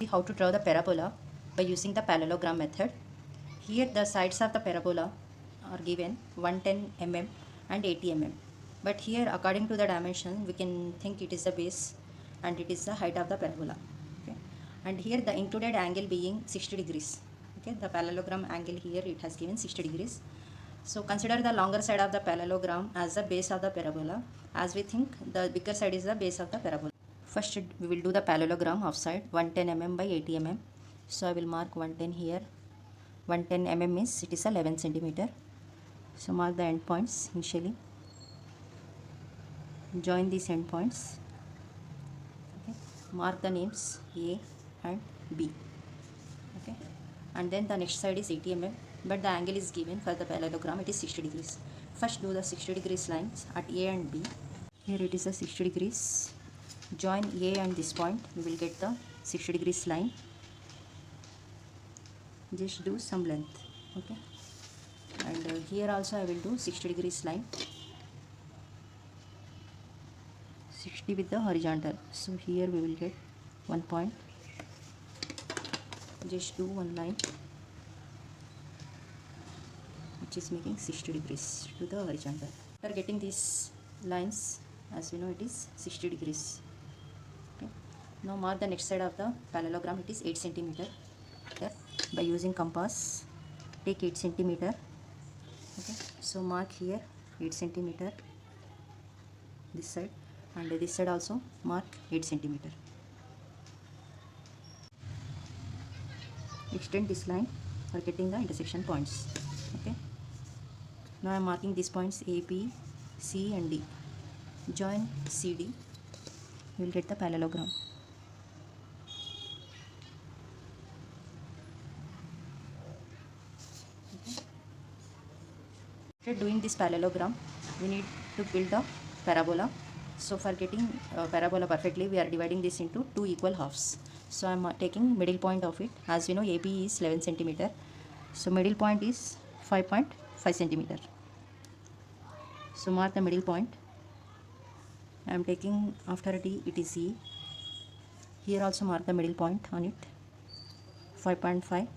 How to draw the parabola by using the parallelogram method. Here the sides of the parabola are given 110 mm and 80 mm. But here according to the dimension we can think it is the base and it is the height of the parabola. Okay. And here the included angle being 60 degrees. Okay. The parallelogram angle here it has given 60 degrees. So consider the longer side of the parallelogram as the base of the parabola, as we think the bigger side is the base of the parabola. First we will do the parallelogram of side 110 mm by 80 mm. So I will mark 110 here. 110 mm means it is 11 centimeter. So mark the end points initially. Join these end points. Okay. Mark the names A and B. Okay. And then the next side is 80 mm, but the angle is given for the parallelogram, it is 60 degrees. First do the 60 degrees lines at A and B. Here it is a 60 degrees. Join A and this point, we will get the 60 degrees line. Just do some length. Okay. And here also I will do 60 degrees line. 60 with the horizontal. So here we will get one point. Just do one line which is making 60 degrees to the horizontal. After getting these lines, as we know it is 60 degrees. Okay. Now mark the next side of the parallelogram, it is 8 centimeter. By using compass, take 8 centimeter. Okay. So mark here 8 centimeter this side, and this side also mark 8 centimeter. Extend this line for getting the intersection points. Okay. Now I am marking these points A, B, C and D. Join CD. You will get the parallelogram. Okay. After doing this parallelogram, we need to build a parabola. So for getting parabola perfectly, we are dividing this into two equal halves. So I am taking middle point of it. As we know, AB is 11 centimeter. So middle point is 5.5 centimeter. So mark the middle point. I am taking after D, it is E. Here also mark the middle point on it. 5.5. I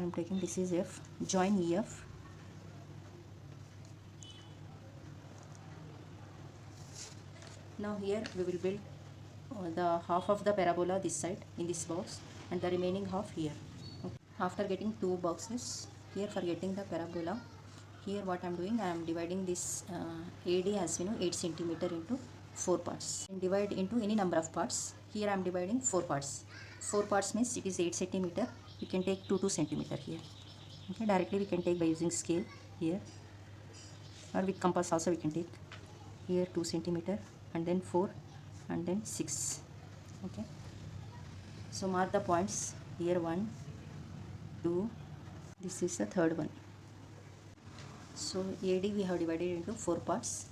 am taking this is F. Join EF. Now here we will build the half of the parabola this side in this box and the remaining half here. Okay. After getting two boxes, here for getting the parabola, here what I am doing, I am dividing this AD as we know 8 centimeter into 4 parts. And divide into any number of parts. Here I am dividing 4 parts. 4 parts means it is 8 centimeter. We can take 2 centimeter here. Okay, directly we can take by using scale here, or with compass also we can take. Here 2 centimeter and then 4 and then 6. Okay. So mark the points here 1, 2. This is the third one. So AD we have divided into 4 parts.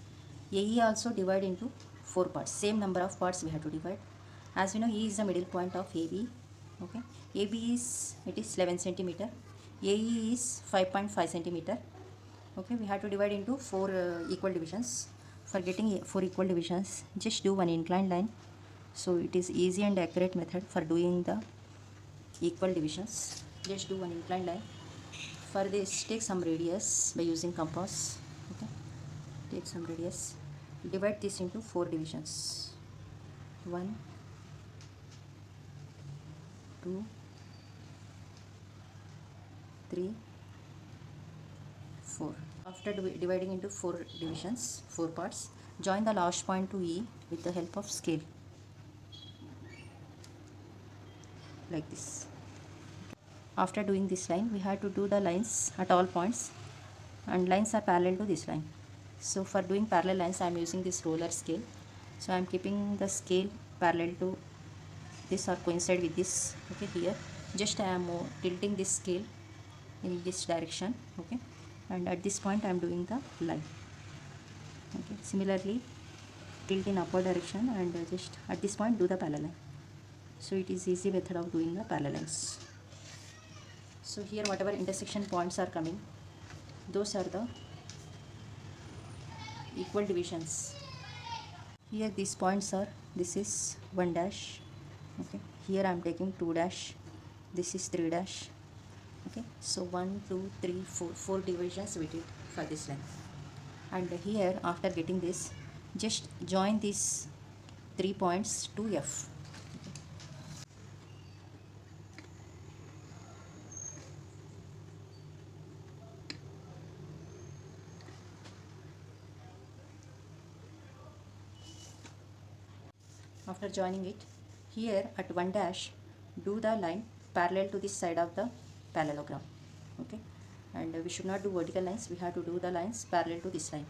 AE also divide into 4 parts. Same number of parts we have to divide. As we know, E is the middle point of AB. Okay. AB is 11 centimeter. AE is 5.5 centimeter. Okay. We have to divide into 4 equal divisions. For getting 4 equal divisions, just do one inclined line. So it is easy and accurate method for doing the equal divisions. Just do one inclined line. For this, take some radius by using compass. Okay. Take some radius. Divide this into 4 divisions. 1, 2, 3, 4. After dividing into 4 divisions, 4 parts, join the last point to E with the help of scale. Like this. After doing this line, we have to do the lines at all points, and lines are parallel to this line. So for doing parallel lines, I am using this roller scale. So I am keeping the scale parallel to this or coincide with this. Okay, here just I am tilting this scale in this direction. Okay, and at this point I am doing the line. Okay, similarly tilt in upward direction and just at this point do the parallel. So it is easy method of doing the parallel lines. So here whatever intersection points are coming, those are the equal divisions. Here these points are, this is 1 dash. Okay, here I am taking 2 dash, this is 3 dash. Okay, so 1 2 3 4 4 divisions we did for this line. And here after getting this, just join these 3 points to F. After joining it, here at 1 dash, do the line parallel to this side of the parallelogram. Okay, and we should not do vertical lines, we have to do the lines parallel to this line.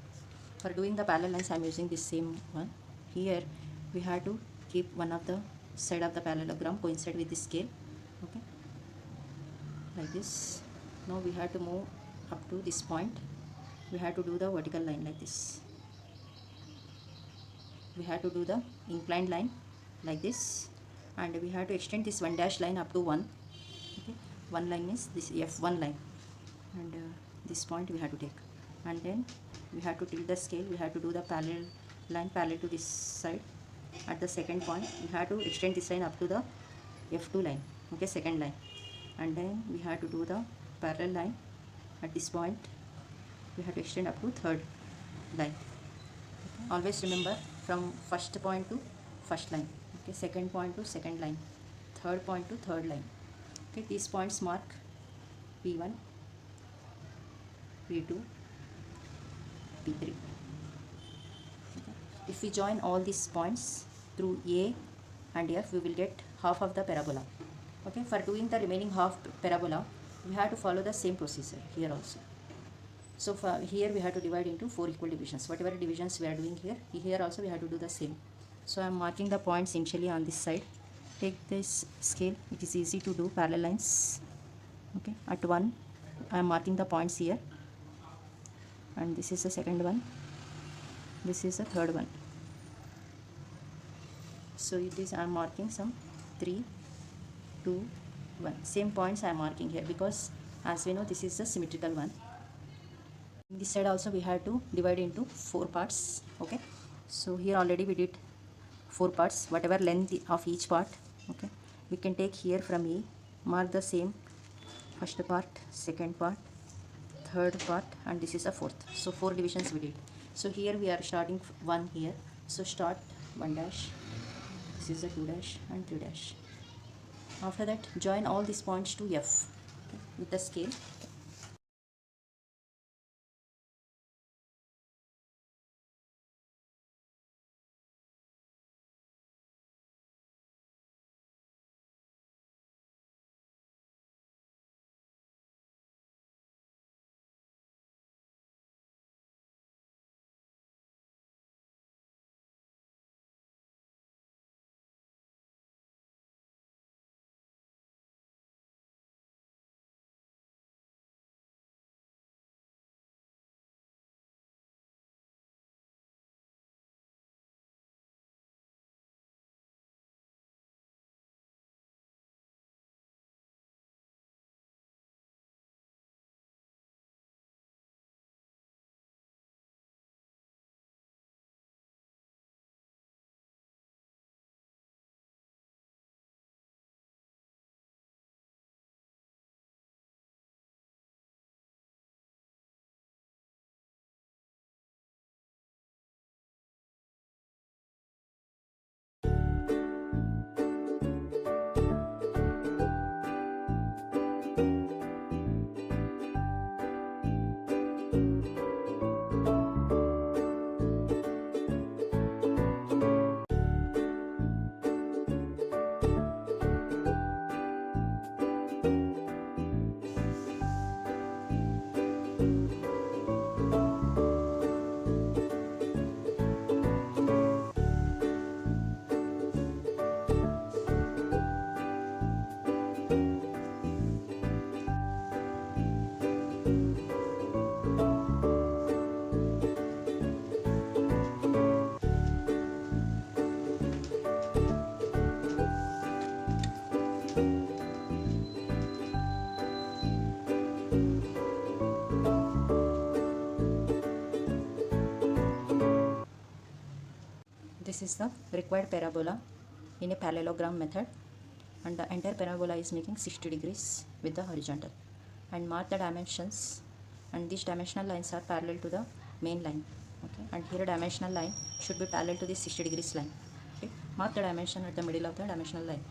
For doing the parallel lines, I am using this same one. Here we have to keep one of the side of the parallelogram coincide with this scale. Okay, like this. Now we have to move up to this point. We have to do the vertical line like this. We have to do the inclined line like this, and we have to extend this 1 dash line up to 1. Okay, 1 line means this F1 line, and this point we have to take, and then we have to tilt the scale. We have to do the parallel line parallel to this side. At the second point, we have to extend this line up to the F2 line. Okay, second line, and then we have to do the parallel line at this point. We have to extend up to third line. Okay. Always remember from first point to first line. Okay, second point to second line, third point to third line. Okay, these points mark P1, P2, P3. Okay. If we join all these points through A and F, we will get half of the parabola. Okay, for doing the remaining half parabola, we have to follow the same procedure here also. So for here we have to divide into 4 equal divisions. Whatever divisions we are doing here also we have to do the same. So I am marking the points initially on this side. Take this scale, it is easy to do parallel lines. Okay, at 1 I am marking the points here, and this is the second one, this is the third one. So it is I am marking some 3 2 1. Same points I am marking here, because as we know this is the symmetrical one. This side also we have to divide into 4 parts. Okay, so here already we did 4 parts, whatever length of each part. Okay, we can take here from E, mark the same first part, second part, third part, and this is a fourth. So 4 divisions we did. So here we are starting 1 here, so start 1 dash, this is a 2 dash and 3 dash. After that join all these points to F. Okay, with the scale. This is the required parabola in a parallelogram method. and the entire parabola is making 60 degrees with the horizontal. And mark the dimensions, and these dimensional lines are parallel to the main line. Okay, and here dimensional line should be parallel to this 60 degrees line. Okay, mark the dimension at the middle of the dimensional line.